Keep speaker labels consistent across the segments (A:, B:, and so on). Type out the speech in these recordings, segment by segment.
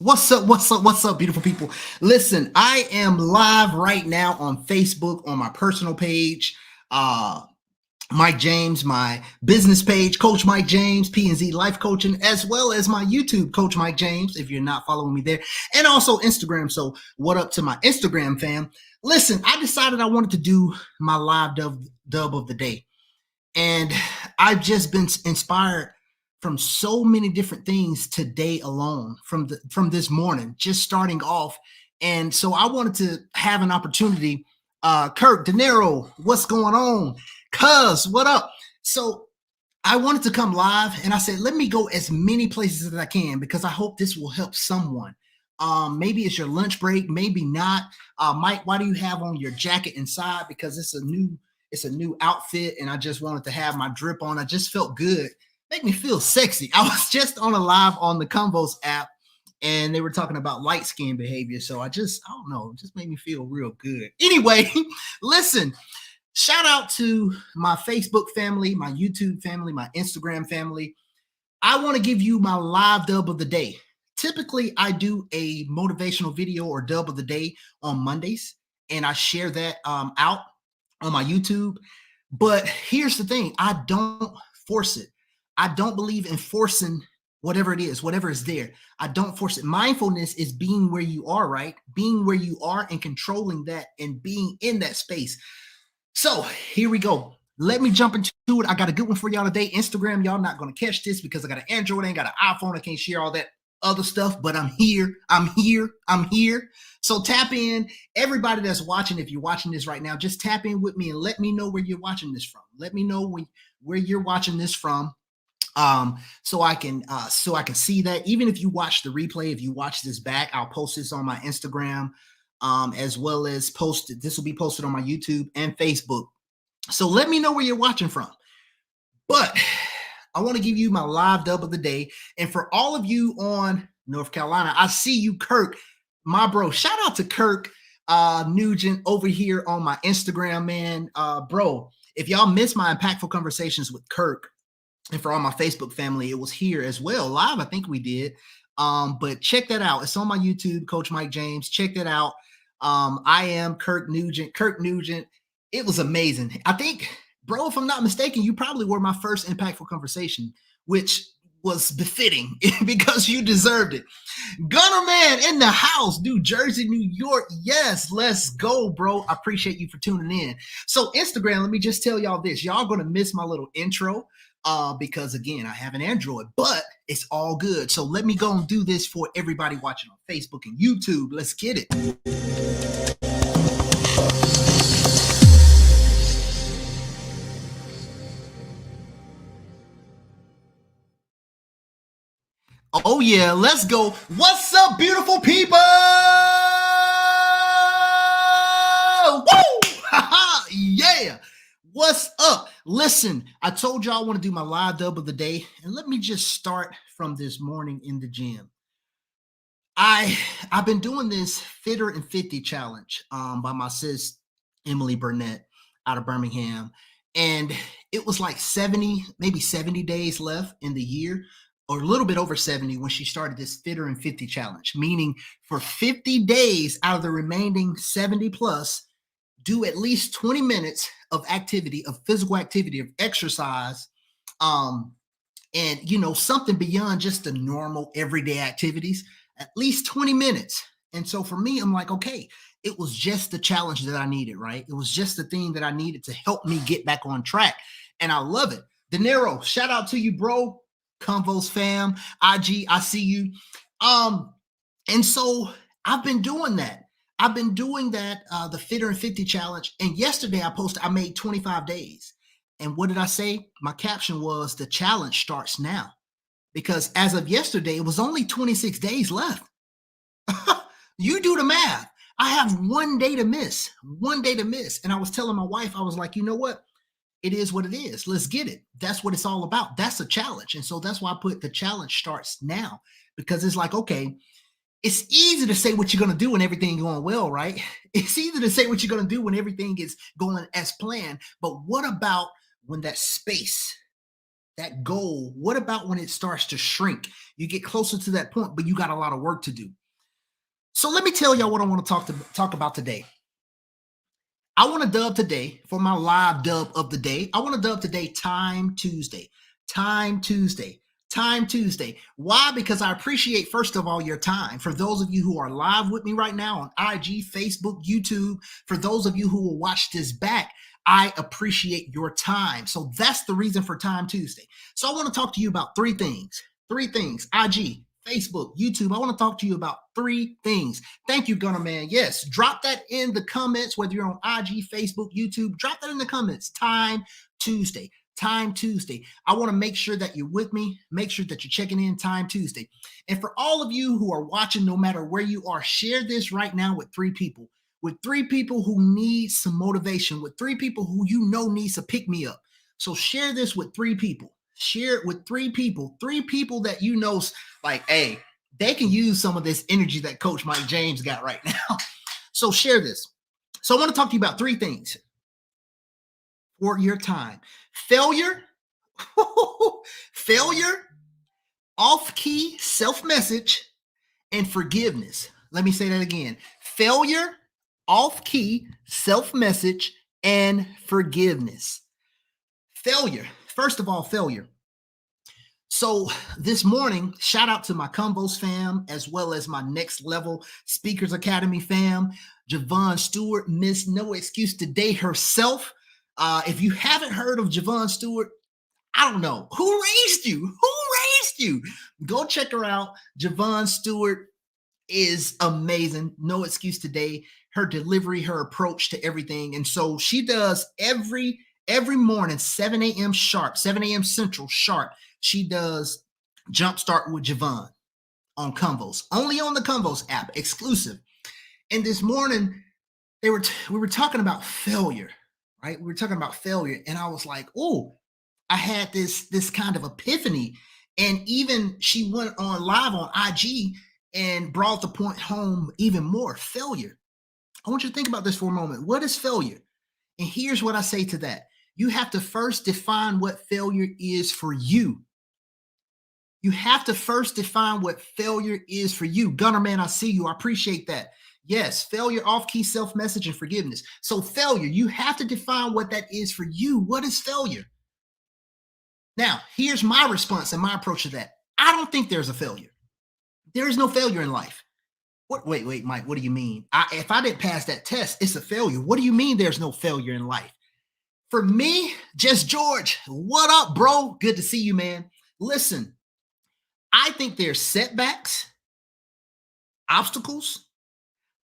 A: What's up? What's up? What's up, beautiful people? Listen, I am live right now on Facebook on my personal page. Uh, Mike James, my business page, Coach Mike James, P&Z Life Coaching, as well as my YouTube, Coach Mike James, if you're not following me there, and also Instagram. So, what up to my Instagram fam? Listen, I decided I wanted to do my live dub of the day, and I've just been inspired from so many different things today alone from this morning, just starting off. And so I wanted to have an opportunity. Kirk De Niro, what's going on? Cuz, what up? So I wanted to come live and I said, let me go as many places as I can because I hope this will help someone. Maybe it's your lunch break, maybe not. Mike, why do you have on your jacket inside? Because it's a new outfit and I just wanted to have my drip on. I just felt good. Make me feel sexy. I was just on a live on the Convos app and they were talking about light skin behavior. So I don't know, it just made me feel real good. Anyway, listen, shout out to my Facebook family, my YouTube family, my Instagram family. I want to give you my live dub of the day. Typically, I do a motivational video or dub of the day on Mondays, and I share that out on my YouTube. But here's the thing, I don't force it. I don't believe in forcing whatever it is, whatever is there. I don't force it. Mindfulness is being where you are, right? Being where you are and controlling that and being in that space. So here we go. Let me jump into it. I got a good one for y'all today. Instagram, y'all not going to catch this because I got an Android, I ain't got an iPhone. I can't share all that other stuff, but I'm here. So tap in. Everybody that's watching, if you're watching this right now, just tap in with me and let me know where you're watching this from. Let me know where you're watching this from. So I can see that. Even if you watch the replay, if you watch this back, I'll post this on my Instagram, as well as this will be posted on my YouTube and Facebook. So let me know where you're watching from. But I want to give you my live dub of the day. And for all of you on North Carolina, I see you, Kirk, my bro. Shout out to Kirk Nugent over here on my Instagram, man. Bro, if y'all missed my impactful conversations with Kirk, and for all my Facebook family, it was here as well. Live, I think we did. But check that out. It's on my YouTube, Coach Mike James. Check that out. I am Kirk Nugent. Kirk Nugent. It was amazing. I think, bro, if I'm not mistaken, you probably were my first impactful conversation, which was befitting because you deserved it. Gunner Man in the house, New Jersey, New York. Yes, let's go, bro. I appreciate you for tuning in. So Instagram, let me just tell y'all this. Y'all going to miss my little intro because, again, I have an Android, but it's all good. So let me go and do this for everybody watching on Facebook and YouTube. Let's get it. Oh, yeah, let's go. What's up, beautiful people? Woo! Yeah. What's up? Listen, I told y'all I want to do my live dub of the day, and let me just start from this morning in the gym. I've been doing this Fitter and 50 challenge by my sis Emily Burnett out of Birmingham, and it was like 70, maybe 70 days left in the year, or a little bit over 70 when she started this Fitter and 50 challenge, meaning for 50 days out of the remaining 70 plus, do at least 20 minutes of activity, of physical activity, of exercise, and something beyond just the normal everyday activities, at least 20 minutes. And so for me, I'm like, okay, it was just the challenge that I needed, right? It was just the thing that I needed to help me get back on track. And I love it. De Niro, shout out to you, bro. Convos fam, IG, I see you. And so I've been doing that. The Fitter and 50 challenge. And yesterday I made 25 days. And what did I say? My caption was, the challenge starts now. Because as of yesterday, it was only 26 days left. You do the math. I have 1 day to miss. And I was telling my wife, I was like, you know what? It is what it is. Let's get it. That's what it's all about. That's a challenge. And so that's why I put the challenge starts now. Because it's like, okay, it's easy to say what you're going to do when everything going well, right? It's easy to say what you're going to do when everything is going as planned. But what about when that space that goal, what about when it starts to shrink? You get closer to that point, but you got a lot of work to do. So let me tell y'all what I want to talk about today. I want to dub today for my live dub of the day. I want to dub today Time Tuesday. Time Tuesday. Time Tuesday. Why? Because I appreciate, first of all, your time. For those of you who are live with me right now on IG, Facebook, YouTube, for those of you who will watch this back, I appreciate your time. So that's the reason for Time Tuesday. So I want to talk to you about three things. Three things. IG, Facebook, YouTube. I want to talk to you about three things. Thank you, Gunner Man. Yes, drop that in the comments, whether you're on IG, Facebook, YouTube. Drop that in the comments. Time Tuesday. Time Tuesday. I want to make sure that you're with me. Make sure that you're checking in Time Tuesday. And for all of you who are watching, no matter where you are, share this right now with three people. With three people who need some motivation. With three people who you know needs to pick me up. So share this with three people. Share it with three people that you know, like, hey, they can use some of this energy that Coach Mike James got right now. So share this. So I want to talk to you about three things for your time. Failure, failure, off-key self-message, and forgiveness. Let me say that again. Failure, off-key self-message, and forgiveness. Failure. First of all, failure. So this morning, shout out to my Convos fam, as well as my Next Level Speakers Academy fam, Javon Stewart, Miss No Excuse Today herself. If you haven't heard of Javon Stewart, I don't know. Who raised you? Who raised you? Go check her out. Javon Stewart is amazing. No Excuse Today. Her delivery, her approach to everything. And so she does every morning, 7 a.m. sharp, 7 a.m. Central sharp. She does Jumpstart with Javon on Convos, only on the Convos app, exclusive. And this morning, we were talking about failure, right? We were talking about failure, and I was like, oh, I had this kind of epiphany. And even she went on live on IG and brought the point home even more. Failure. I want you to think about this for a moment. What is failure? And here's what I say to that. You have to first define what failure is for you. You have to first define what failure is for you. Gunner Man, I see you. I appreciate that. Yes, failure, off-key self-message, and forgiveness. So failure, you have to define what that is for you. What is failure? Now, here's my response and my approach to that. I don't think there's a failure. There is no failure in life. What? Wait, Mike, what do you mean? If I didn't pass that test, it's a failure. What do you mean there's no failure in life? For me, Just George, what up, bro? Good to see you, man. Listen, I think there's setbacks, obstacles,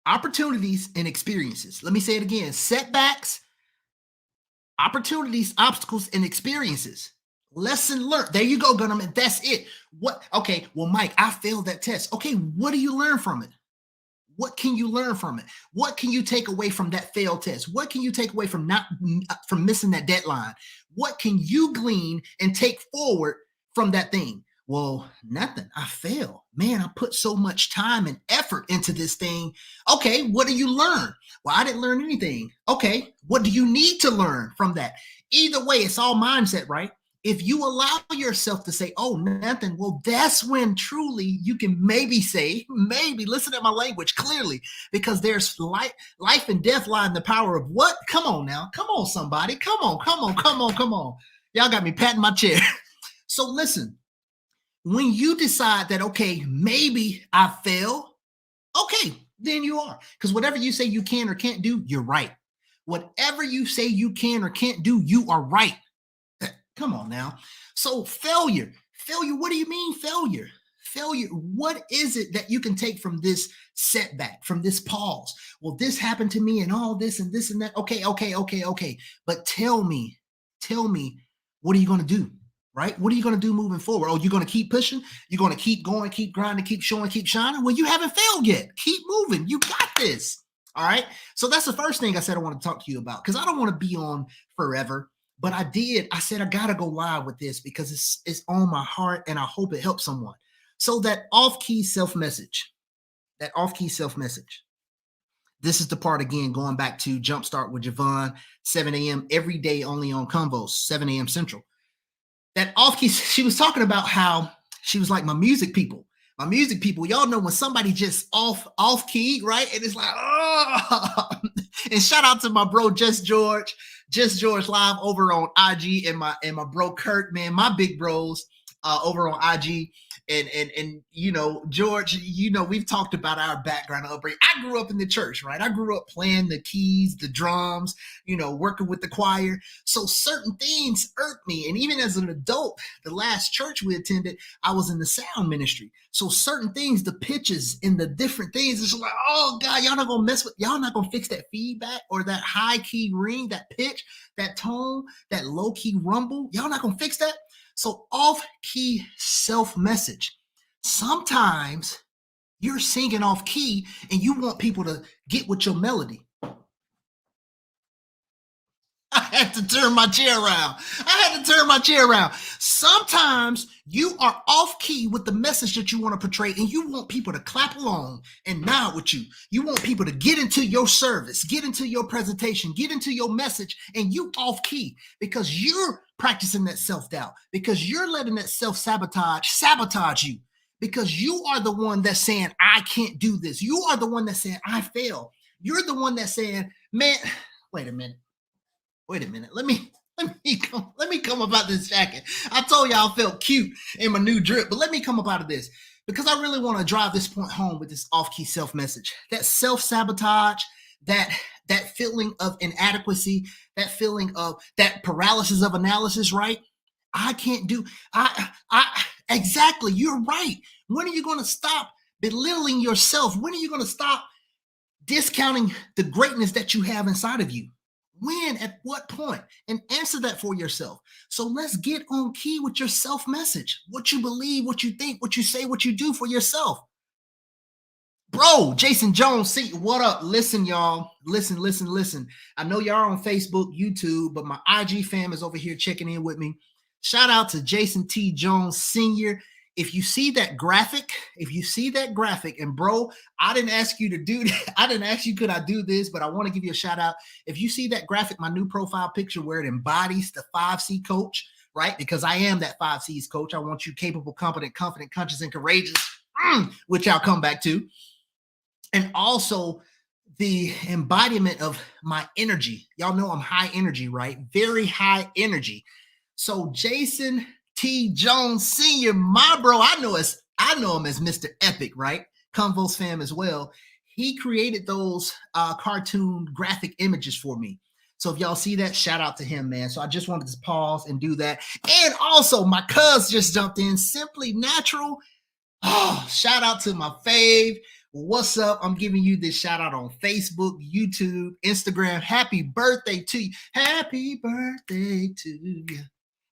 A: opportunities, and experiences. Let me say it again. Setbacks, opportunities, obstacles, and experiences. Lesson learned. There you go, Gunnerman. That's it. What? Okay, well, Mike, I failed that test. Okay, what do you learn from it? What can you learn from it? What can you take away from that failed test? What can you take away from missing that deadline? What can you glean and take forward from that thing? Well, nothing. I failed. Man, I put so much time and effort into this thing. Okay, what do you learn? Well, I didn't learn anything. Okay, what do you need to learn from that? Either way, it's all mindset, right? If you allow yourself to say, oh, nothing, well, that's when truly you can maybe say, maybe, listen to my language clearly, because there's life and death lie in the power of what? Come on now. Come on, somebody. Come on. Y'all got me patting my chair. So listen, when you decide that, okay, maybe I fail, okay, then you are. Because whatever you say you can or can't do, you're right. Whatever you say you can or can't do, you are right. Come on now. So failure, what do you mean failure? Failure, what is it that you can take from this setback, from this pause? Well, this happened to me and all this and this and that. Okay. But tell me, what are you going to do? Right? What are you going to do moving forward? Oh, you're going to keep pushing? You're going to keep going, keep grinding, keep showing, keep shining? Well, you haven't failed yet. Keep moving. You got this. All right. So that's the first thing I said I want to talk to you about, because I don't want to be on forever. But I said, I got to go live with this because it's on my heart and I hope it helps someone. So that off-key self-message, this is the part, again, going back to Jumpstart with Javon, 7 a.m. every day, only on Convos, 7 a.m. Central. that off key, she was talking about how she was like, my music people, y'all know when somebody just off key, right? And it's like, oh, and shout out to my bro, Just George live over on IG, and my bro Kirk, man, my big bros over on IG. And you know, George, you know, we've talked about our background upbringing. I grew up in the church, right? I grew up playing the keys, the drums, you know, working with the choir. So certain things irked me. And even as an adult, the last church we attended, I was in the sound ministry. So certain things, the pitches and the different things, it's like, oh God, y'all not gonna fix that feedback or that high key ring, that pitch, that tone, that low key rumble. Y'all not gonna fix that. So off-key self-message. Sometimes you're singing off-key and you want people to get with your melody. I had to turn my chair around. Sometimes you are off-key with the message that you want to portray, and you want people to clap along and nod with you. You want people to get into your service, get into your presentation, get into your message, and you off-key because you're practicing that self-doubt, because you're letting that sabotage you, because you are the one that's saying, I can't do this. You are the one that's saying, I fail. You're the one that's saying, man, wait a minute. Let me come up out of this jacket. I told y'all I felt cute in my new drip, but let me come up out of this because I really want to drive this point home with this off-key self-message. That self-sabotage, that feeling of inadequacy, that feeling of that paralysis of analysis, right? I can't do, exactly, you're right. When are you going to stop belittling yourself? When are you going to stop discounting the greatness that you have inside of you? When, at what point? And answer that for yourself. So let's get on key with your self-message. What you believe, what you think, what you say, what you do for yourself. Bro, Jason Jones, see, what up? Listen, y'all. Listen. I know y'all are on Facebook, YouTube, but my IG fam is over here checking in with me. Shout out to Jason T. Jones Sr. If you see that graphic, and bro, I didn't ask you to do that. I didn't ask you, could I do this? But I want to give you a shout out. If you see that graphic, my new profile picture where it embodies the 5C coach, right? Because I am that 5 C's coach. I want you capable, competent, confident, conscious, and courageous, which I'll come back to. And also the embodiment of my energy. Y'all know I'm high energy, right? Very high energy. So Jason T. Jones Sr., my bro, I know him as Mr. Epic, right? Convos fam as well. He created those cartoon graphic images for me. So if y'all see that, shout out to him, man. So I just wanted to pause and do that. And also, my cuz just jumped in, Simply Natural. Oh, shout out to my fave. What's up? I'm giving you this shout out on Facebook, YouTube, Instagram. Happy birthday to you. Happy birthday to you.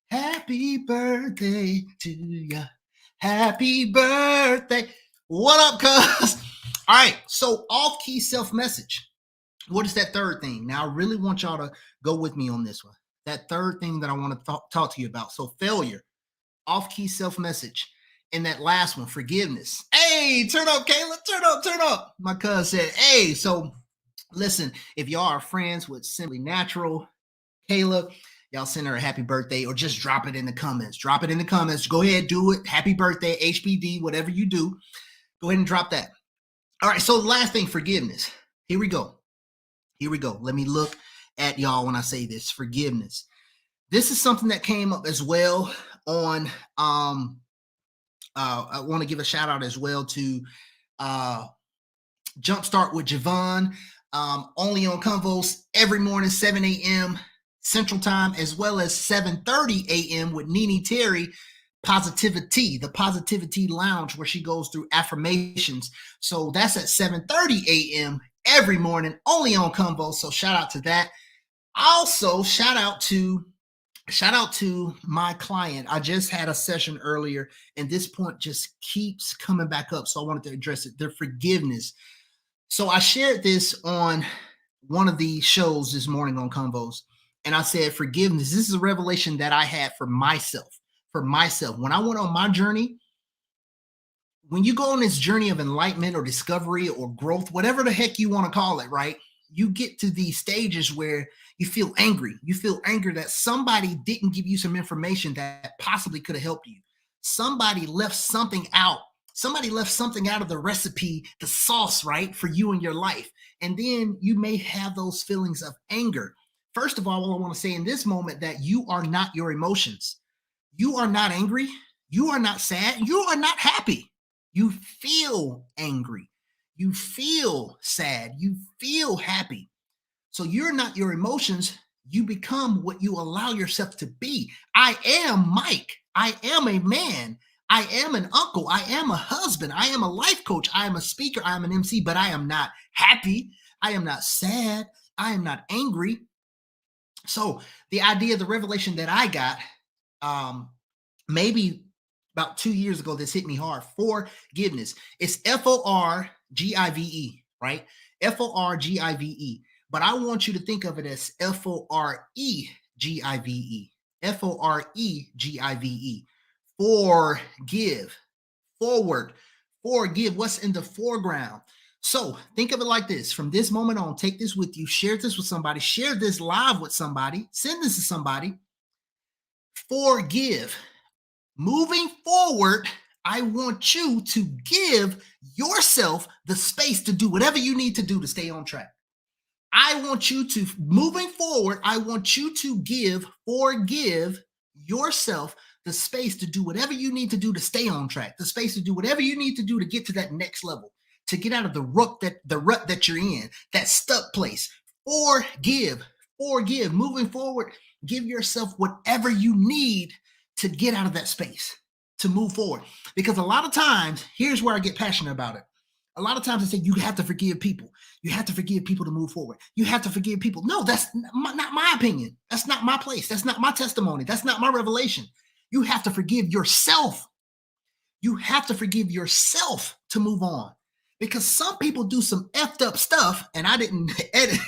A: Happy birthday to you. Happy birthday. What up, cuz? All right. So off-key self-message. What is that third thing? Now, I really want y'all to go with me on this one. That third thing that I want to talk to you about. So failure, off-key self-message. And that last one, forgiveness. Hey, turn up, Kayla. Turn up. My cuz said, hey, so listen, if y'all are friends with Simply Natural, Kayla, y'all send her a happy birthday or just drop it in the comments. Go ahead, do it. Happy birthday, HBD, whatever you do. Go ahead and drop that. All right, so the last thing, forgiveness. Here we go. Let me look at y'all when I say this, forgiveness. This is something that came up as well on, I want to give a shout out as well to Jumpstart with Javon, only on Convos every morning, 7 a.m. Central Time, as well as 7:30 a.m. with Nene Terry, Positivity, the Positivity Lounge, where she goes through affirmations. So that's at 7:30 a.m. every morning, only on Convos. So shout out to that. Also, shout out to my client. I just had a session earlier, and this point just keeps coming back up. So I wanted to address it, their forgiveness. So I shared this on one of the shows this morning on Convos, and I said, forgiveness. This is a revelation that I had for myself. When I went on my journey, when you go on this journey of enlightenment or discovery or growth, whatever the heck you want to call it, right? you get to these stages where you feel angry. You feel angry that somebody didn't give you some information that possibly could have helped you. Somebody left something out. Somebody left something out of the recipe, the sauce, right, for you in your life. And then you may have those feelings of anger. First of all, I want to say in this moment that you are not your emotions. You are not angry. You are not sad. You are not happy. You feel angry. You feel sad. You feel happy. So you're not your emotions. You become what you allow yourself to be. I am Mike. I am a man. I am an uncle. I am a husband. I am a life coach. I am a speaker. I am an MC, but I am not happy. I am not sad. I am not angry. So the idea, the revelation that I got, maybe about 2 years ago, this hit me hard. Forgiveness. It's Forgive, right? Forgive. But I want you to think of it as Foregive. Foregive. Forgive. Forward. Forgive. What's in the foreground? So think of it like this. From this moment on, take this with you. Share this with somebody. Share this live with somebody. Send this to somebody. Forgive. Moving forward, I want you to give yourself the space to do whatever you need to do to stay on track. I want you to, moving forward, I want you to forgive yourself the space to do whatever you need to do to stay on track, the space to do whatever you need to do to get to that next level, to get out of the rut that you're in, that stuck place. Forgive, moving forward, give yourself whatever you need to get out of that space, to move forward. Because a lot of times, here's where I get passionate about it. A lot of times I say, you have to forgive people. You have to forgive people to move forward. You have to forgive people. No, that's not my opinion. That's not my place. That's not my testimony. That's not my revelation. You have to forgive yourself. You have to forgive yourself to move on. Because some people do some effed up stuff, and I didn't edit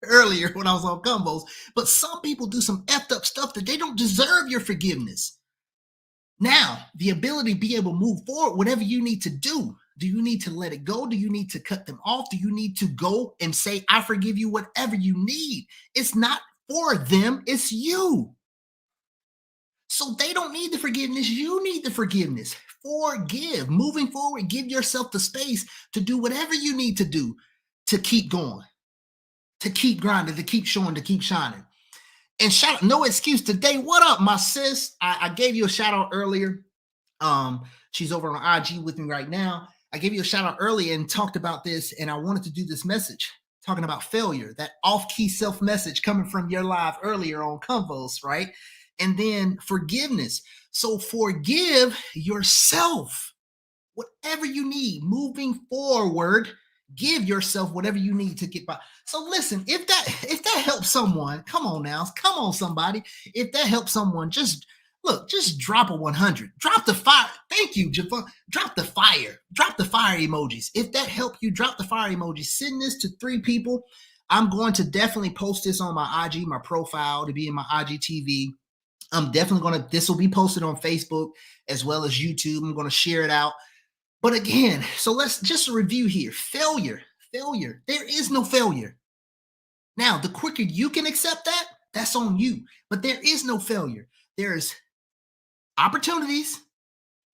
A: earlier when I was on Combos, but some people do some effed up stuff that they don't deserve your forgiveness. Now, the ability to be able to move forward, whatever you need to do. Do you need to let it go? Do you need to cut them off? Do you need to go and say, I forgive you, whatever you need? It's not for them, it's you. So they don't need the forgiveness. You need the forgiveness. Forgive. Moving forward, give yourself the space to do whatever you need to do to keep going, to keep grinding, to keep showing, to keep shining. And shout out, no excuse today. What up, my sis? I gave you a shout out earlier. She's over on IG with me right now. I gave you a shout out earlier and talked about this, and I wanted to do this message talking about failure, that off-key self message coming from your live earlier on Convos, right? And then forgiveness. So forgive yourself, whatever you need moving forward. Give yourself whatever you need to get by. So listen, if that helps someone, come on now, come on somebody. If that helps someone, just drop a 100. Drop the fire. Thank you, Javon. Drop the fire. Drop the fire emojis. If that helped you, drop the fire emojis. Send this to 3 people. I'm going to definitely post this on my IG, my profile, to be in my IGTV. I'm definitely going to, this will be posted on Facebook as well as YouTube. I'm going to share it out. But again, so let's just review here. Failure. There is no failure. Now, the quicker you can accept that, that's on you. But there is no failure. There's opportunities,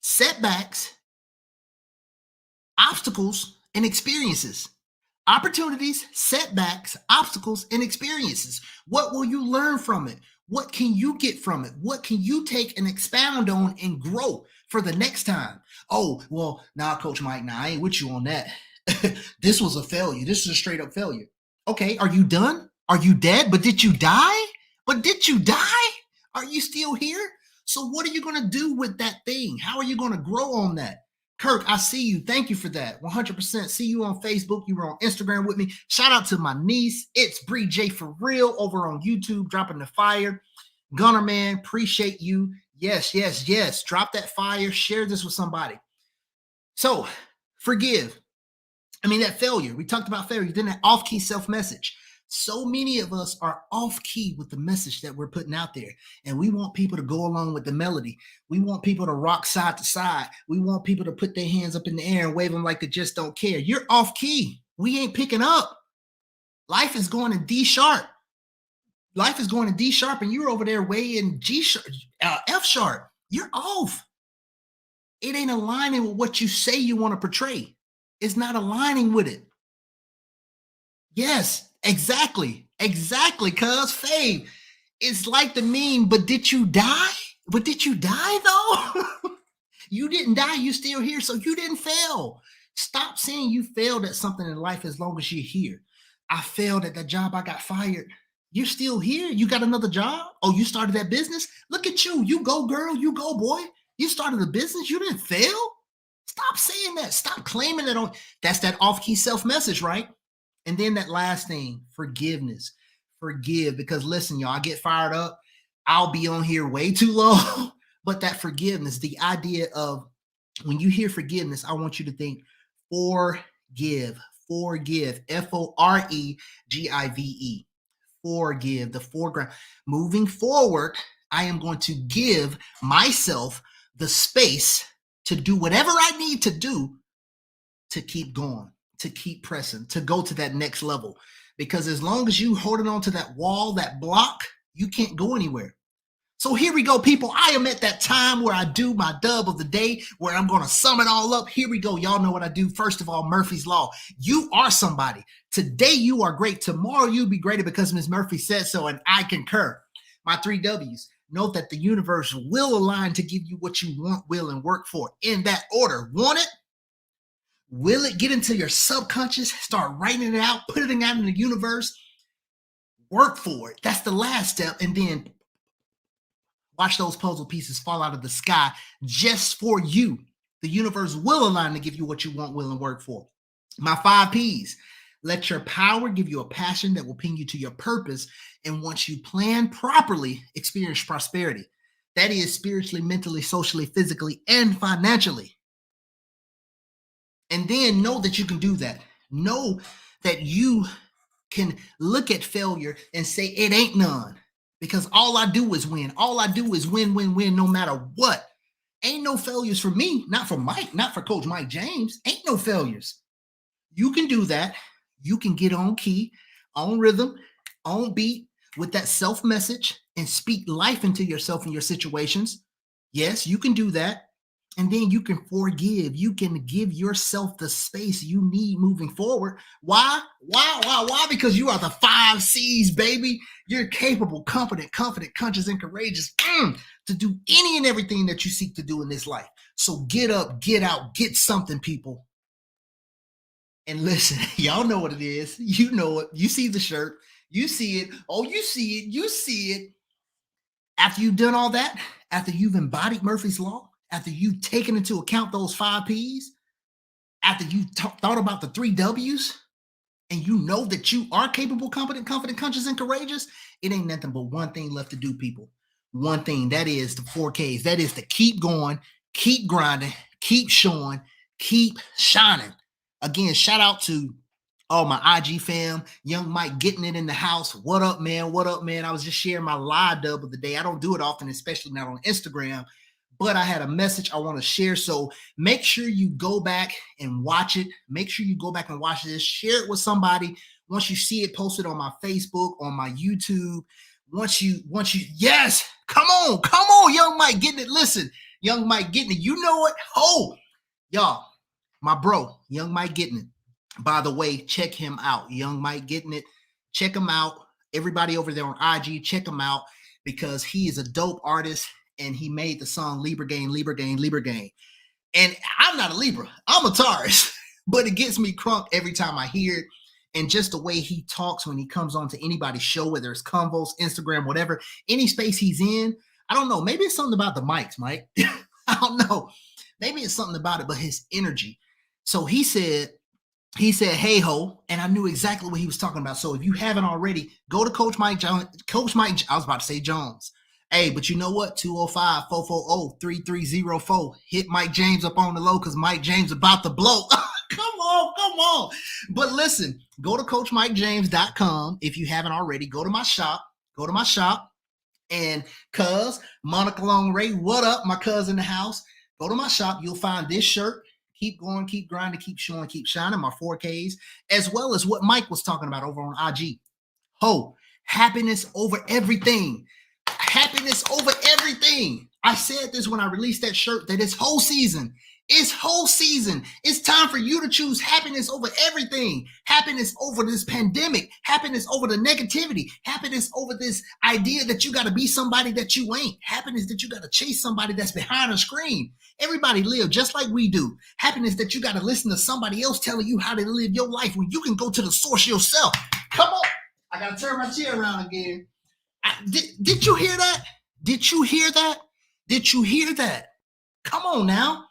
A: setbacks, obstacles, and experiences. Opportunities, setbacks, obstacles, and experiences. What will you learn from it? What can you get from it? What can you take and expound on and grow for the next time? Oh, well, nah, Coach Mike, I ain't with you on that. This was a failure. This is a straight up failure. Okay, are you done? Are you dead? But did you die? Are you still here? So what are you going to do with that thing? How are you going to grow on that? Kirk, I see you. Thank you for that. 100%. See you on Facebook. You were on Instagram with me. Shout out to my niece. It's Bree J for real over on YouTube, dropping the fire. Gunner man, appreciate you. Yes. Drop that fire. Share this with somebody. So forgive. That failure. We talked about failure. Then that off-key self-message. So many of us are off key with the message that we're putting out there. And we want people to go along with the melody. We want people to rock side to side. We want people to put their hands up in the air and wave them like they just don't care. You're off key. We ain't picking up. Life is going in D sharp. Life is going in D sharp, and you're over there way in G sharp, F sharp. You're off. It ain't aligning with what you say you want to portray. It's not aligning with it. Yes, exactly. Exactly. Cuz Fave, it's like the meme, but did you die? But did you die though? You didn't die. You still here. So you didn't fail. Stop saying you failed at something in life as long as you're here. I failed at that job. I got fired. You're still here. You got another job. Oh, you started that business. Look at you. You go, girl. You go, boy. You started a business. You didn't fail. Stop saying that. Stop claiming that. That's that off-key self-message, right? And then that last thing, forgiveness. Forgive, because listen, y'all, I get fired up. I'll be on here way too long. But that forgiveness, the idea of when you hear forgiveness, I want you to think forgive, forgive, Foregive, forgive, the foreground. Moving forward, I am going to give myself the space to do whatever I need to do to keep going, to keep pressing, to go to that next level. Because as long as you holding on to that wall, that block, you can't go anywhere. So here we go, people. I am at that time where I do my dub of the day, where I'm going to sum it all up. Here we go. Y'all know what I do. First of all, Murphy's Law. You are somebody. Today you are great. Tomorrow you'll be greater because Ms. Murphy said so, and I concur. My 3 W's. Note that the universe will align to give you what you want, will, and work for. In that order. Want it? Will it get into your subconscious? Start writing it out, putting it out in the universe. Work for it. That's the last step. And then watch those puzzle pieces fall out of the sky just for you. The universe will align to give you what you want, will, and work for. My 5 P's. Let your power give you a passion that will ping you to your purpose. And once you plan properly, experience prosperity. That is spiritually, mentally, socially, physically, and financially. And then know that you can do that. Know that you can look at failure and say it ain't none. Because all I do is win. All I do is win, win, win, no matter what. Ain't no failures for me, not for Mike, not for Coach Mike James. Ain't no failures. You can do that. You can get on key, on rhythm, on beat with that self-message and speak life into yourself and your situations. Yes, you can do that. And then you can forgive. You can give yourself the space you need moving forward. Why? Why? Because you are the 5 C's, baby. You're capable, competent, confident, conscious, and courageous to do any and everything that you seek to do in this life. So get up, get out, get something, people. And listen, y'all know what it is. You know it. You see the shirt. You see it. Oh, you see it. You see it. After you've done all that, after you've embodied Murphy's Law, after you've taken into account those 5 P's, after you've thought about the 3 W's, and you know that you are capable, competent, confident, conscious, and courageous, it ain't nothing but one thing left to do, people. One thing, that is the 4 Ks. That is to keep going, keep grinding, keep showing, keep shining. Again, shout out to all my IG fam, Young Mike getting it in the house. What up, man? What up, man? I was just sharing my live dub of the day. I don't do it often, especially not on Instagram, but I had a message I want to share. So make sure you go back and watch it. Make sure you go back and watch this. Share it with somebody. Once you see it posted on my Facebook, on my YouTube, once you, yes, come on, Young Mike getting it. Listen, Young Mike getting it. You know it. Oh, y'all, my bro, Young Mike getting it. By the way, check him out. Young Mike getting it. Check him out. Everybody over there on IG, check him out because he is a dope artist. And he made the song Libra Gang, Libra Gang, Libra Gang. And I'm not a Libra. I'm a Taurus. But it gets me crunk every time I hear it. And just the way he talks when he comes on to anybody's show, whether it's Convos, Instagram, whatever, any space he's in, I don't know. Maybe it's something about the mics, Mike. I don't know. Maybe it's something about it, but his energy. So he said, hey ho, and I knew exactly what he was talking about. So if you haven't already, go to Coach Mike Jones. I was about to say Jones. Hey, but you know what? 205-440-3304. Hit Mike James up on the low because Mike James about to blow. Come on. But listen, go to CoachMikeJames.com. If you haven't already, go to my shop. And cuz, Monica Long Ray, what up? My cuz in the house. Go to my shop. You'll find this shirt. keep going, keep grinding, keep showing, keep shining, my 4Ks, as well as what Mike was talking about over on IG. Happiness over everything. Happiness over everything. I said this when I released that shirt, that it's whole season. It's whole season. It's time for you to choose happiness over everything. Happiness over this pandemic. Happiness over the negativity. Happiness over this idea that you got to be somebody that you ain't. Happiness that you got to chase somebody that's behind a screen. Everybody live just like we do. Happiness that you got to listen to somebody else telling you how to live your life when you can go to the source yourself. Come on. I got to turn my chair around again. Did you hear that? Did you hear that? Did you hear that? Come on now.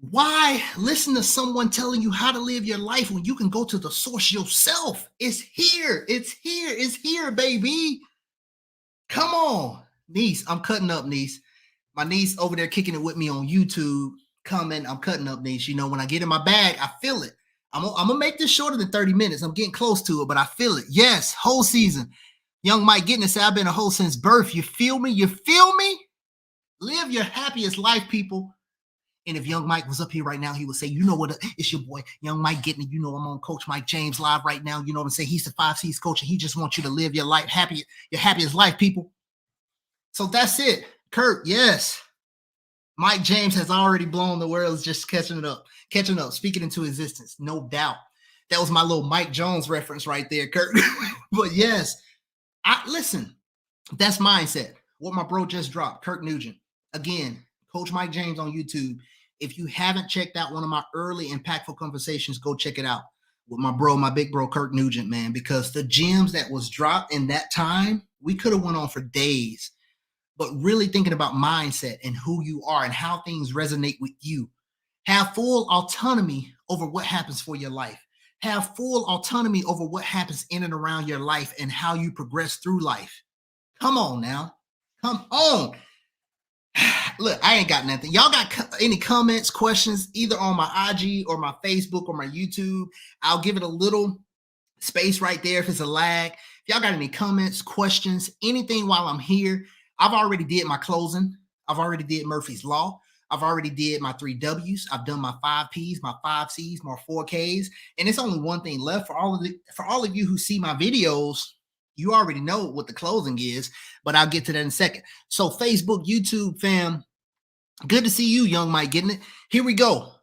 A: Why listen to someone telling you how to live your life when you can go to the source yourself? It's here. It's here. It's here, baby. Come on. Niece, I'm cutting up, niece. My niece over there kicking it with me on YouTube. Coming, I'm cutting up, niece. You know, when I get in my bag, I feel it. I'm going to make this shorter than 30 minutes. I'm getting close to it, but I feel it. Yes, whole season. Young Mike getting to say, I've been a hoe since birth. You feel me? You feel me? Live your happiest life, people. And if Young Mike was up here right now, he would say, you know what, it's your boy, Young Mike getting it. You know, I'm on Coach Mike James live right now. You know what I'm saying? He's the 5 C's coach, and he just wants you to live your life happy, your happiest life, people. So that's it. Kurt, yes. Mike James has already blown the world. It's just catching up, speaking into existence. No doubt. That was my little Mike Jones reference right there, Kurt. But yes, listen, that's mindset. What my bro just dropped, Kirk Nugent. Again, Coach Mike James on YouTube. If you haven't checked out one of my early impactful conversations, go check it out with my bro, my big bro, Kirk Nugent, man, because the gems that was dropped in that time, we could have went on for days, but really thinking about mindset and who you are and how things resonate with you. Have full autonomy over what happens for your life. Have full autonomy over what happens in and around your life and how you progress through life. Come on now. Come on. Look, I ain't got nothing. Y'all got any comments, questions, either on my IG or my Facebook or my YouTube? I'll give it a little space right there if it's a lag. If y'all got any comments, questions, anything while I'm here, I've already did my closing. I've already did Murphy's Law. I've already did my 3 W's. I've done my 5 P's, my 5 C's, my 4 K's. And it's only one thing left for all of you who see my videos. You already know what the closing is, but I'll get to that in a second. So Facebook, YouTube fam, good to see you, Young Mike, getting it. Here we go.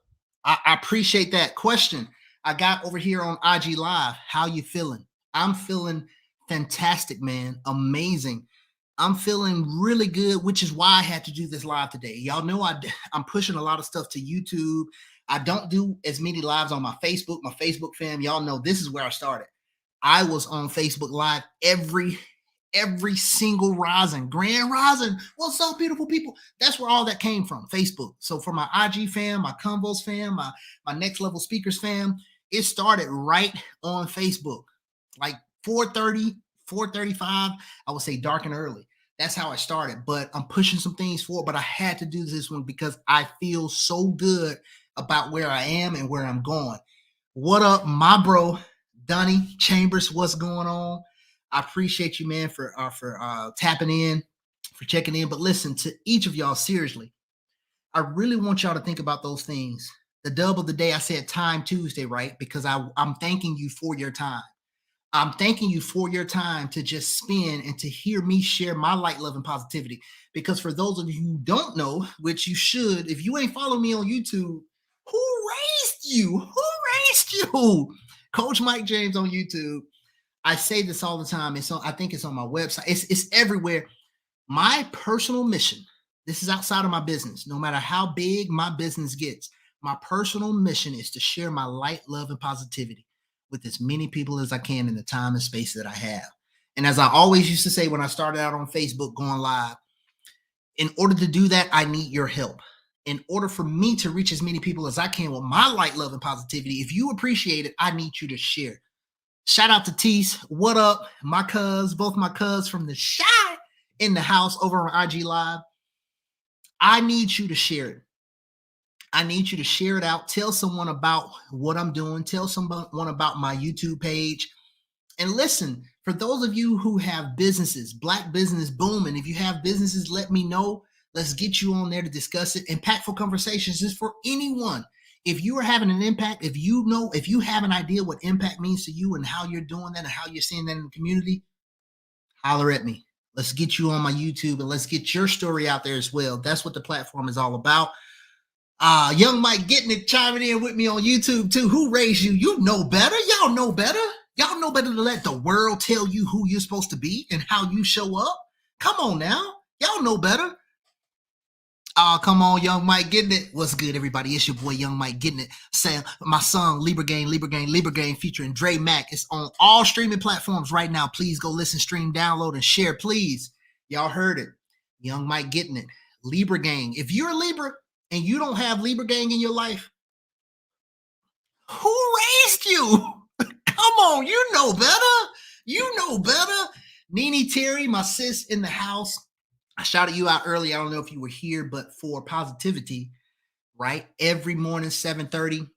A: I appreciate that question. I got over here on IG Live. How you feeling? I'm feeling fantastic, man. Amazing. I'm feeling really good, which is why I had to do this live today. Y'all know I'm pushing a lot of stuff to YouTube. I don't do as many lives on my Facebook. My Facebook fam, y'all know this is where I started. I was on Facebook Live every single Grand Rising. What's up, beautiful people? That's where all that came from, Facebook. So for my IG fam, my Convos fam, my Next Level Speakers fam, it started right on Facebook, like 4:30, 4:35. I would say dark and early. That's how I started. But I'm pushing some things forward. But I had to do this one because I feel so good about where I am and where I'm going. What up, my bro? Donnie Chambers, what's going on? I appreciate you, man, for tapping in, for checking in. But listen, to each of y'all, seriously, I really want y'all to think about those things. The dub of the day, I said Time Tuesday, right? Because I'm thanking you for your time. I'm thanking you for your time to just spend and to hear me share my light, love, and positivity. Because for those of you who don't know, which you should, if you ain't following me on YouTube, who raised you? Who raised you? Coach Mike James on YouTube. I say this all the time. I think it's on my website. It's everywhere. My personal mission, this is outside of my business. No matter how big my business gets, my personal mission is to share my light, love, and positivity with as many people as I can in the time and space that I have. And as I always used to say when I started out on Facebook going live, in order to do that, I need your help. In order for me to reach as many people as I can with my light, love, and positivity, if you appreciate it, I need you to share. Shout out to Tease. What up? My cuz, both my cuz from the Shy in the house over on IG Live. I need you to share it. I need you to share it out. Tell someone about what I'm doing. Tell someone about my YouTube page. And listen, for those of you who have businesses, Black Business Booming, if you have businesses, let me know. Let's get you on there to discuss it. Impactful conversations is for anyone. If you are having an impact, if you have an idea what impact means to you and how you're doing that and how you're seeing that in the community, holler at me. Let's get you on my YouTube and let's get your story out there as well. That's what the platform is all about. Young Mike getting it, chiming in with me on YouTube too. Who raised you? You know better. Y'all know better. Y'all know better to let the world tell you who you're supposed to be and how you show up. Come on now. Y'all know better. Come on, Young Mike getting it. What's good, everybody? It's your boy, Young Mike getting it. Saying my song, Libra Gang, featuring Dre Mack. It's on all streaming platforms right now. Please go listen, stream, download, and share, please. Y'all heard it. Young Mike getting it. Libra Gang. If you're a Libra and you don't have Libra Gang in your life, who raised you? Come on, you know better. You know better. Nene Terry, my sis in the house. I shouted you out earlier. I don't know if you were here, but for positivity, right? Every morning, 7:30,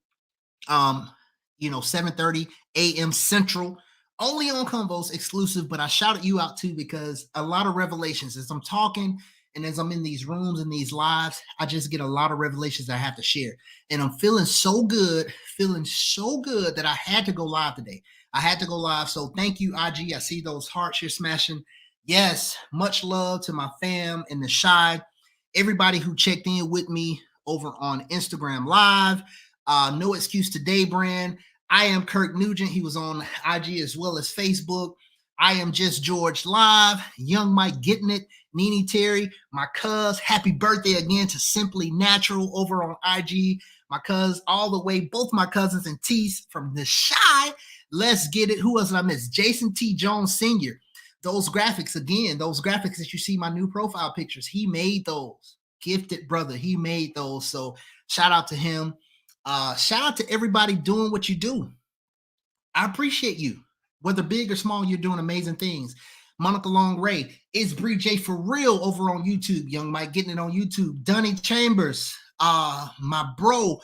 A: 7:30 a.m. Central, only on Convos, exclusive. But I shouted you out too because a lot of revelations as I'm talking and as I'm in these rooms and these lives, I just get a lot of revelations I have to share. And I'm feeling so good that I had to go live today. I had to go live. So thank you, IG. I see those hearts you're smashing. Yes, much love to my fam in the Shy, everybody who checked in with me over on Instagram Live. No Excuse Today brand. I am Kirk Nugent. He was on IG as well as Facebook. I am Just George Live. Young Mike getting it. Nene Terry, my cuz. Happy birthday again to Simply Natural over on IG. My cuz all the way, both my cousins and T's from the Shy. Let's get it. Who else did I miss? Jason T. Jones Sr. Those graphics, again, those graphics that you see my new profile pictures, he made those. Gifted brother, he made those. So shout out to him. Shout out to everybody doing what you do. I appreciate you. Whether big or small, you're doing amazing things. Monica Long Ray, it's Bree J for real over on YouTube. Young Mike getting it on YouTube. Dunny Chambers, my bro,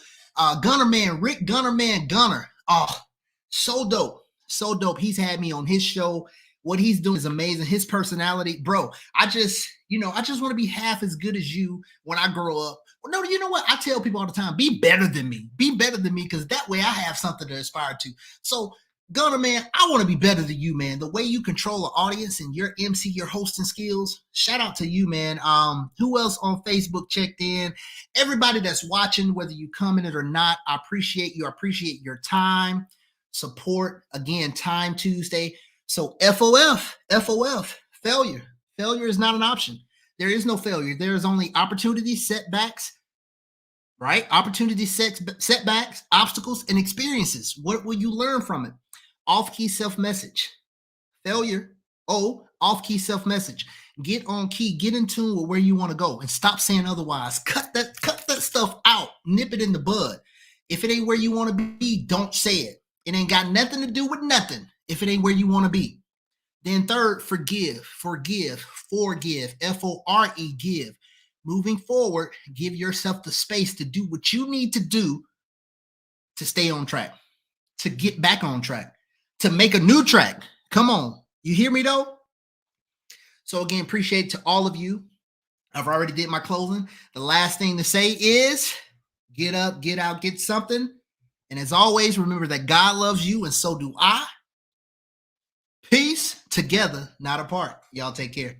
A: Gunner Man, Rick Gunner Man Gunner. Oh, so dope. So dope. He's had me on his show. What he's doing is amazing. His personality, bro. I just want to be half as good as you when I grow up. Well, no, you know what? I tell people all the time, be better than me. Be better than me, because that way I have something to aspire to. So, Gunner, man, I want to be better than you, man. The way you control the audience and your MC, your hosting skills, shout out to you, man. Who else on Facebook checked in? Everybody that's watching, whether you commented or not, I appreciate you. I appreciate your time, support. Again, Time Tuesday. So FOF, failure. Failure is not an option. There is no failure. There is only opportunities, setbacks, right? Opportunities, setbacks, obstacles, and experiences. What will you learn from it? Off-key self-message. Failure. Off-key self-message. Get on key. Get in tune with where you want to go and stop saying otherwise. Cut that stuff out. Nip it in the bud. If it ain't where you want to be, don't say it. It ain't got nothing to do with nothing if it ain't where you want to be. Then third, forgive. F-O-R-E, give. Moving forward, give yourself the space to do what you need to do to stay on track, to get back on track, to make a new track. Come on. You hear me though? So again, appreciate it to all of you. I've already did my closing. The last thing to say is get up, get out, get something. And as always, remember that God loves you and so do I. Peace, together, not apart. Y'all take care.